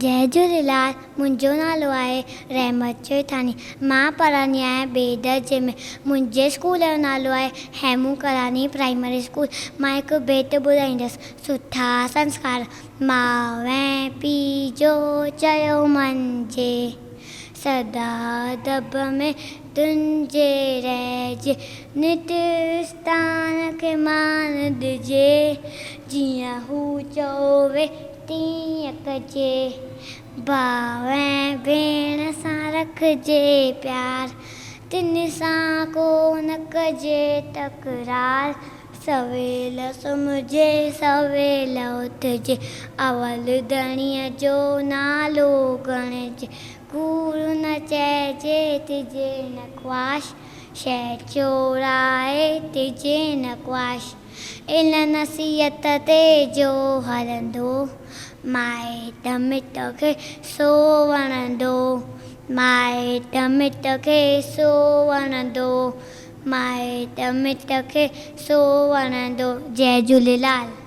जय झूलेलाल। मुंहिंजो नालो आहे रहमत चेतानी। मां पढ़ंदी आहियां ॿिए दर्जे में। मुंहिंजे स्कूल जो नालो आहे हेमू करानी प्राइमरी स्कूल। मां हिकु बेत ॿुधाईंदसि। सुठा संस्कार माउ ऐं पीउ जो चयो मञिजे, सदा दब में तुंहिंजे रहिजे, नित स्थान खे मान ॾिजे, जीअं हू चवे तीअं कजे, भाउ ऐं भेण सां रखिजे प्यार, तिन सां कोन कजे तकरार, सवेल सुम्हिजे सवेल उथिजे, अवल धणीअ जो नालो खणिजे, कूड़ न चइजे तिजे न ख्वाश, शइ चोराए तिजे न ख्वाश, इन नसीहत ते जो हलंदो, माइट मिट खे सो वणंदो, माइट मिट खे सो वणंदो, माइट मिट खे सो वणंदो। जय झूलेलाल।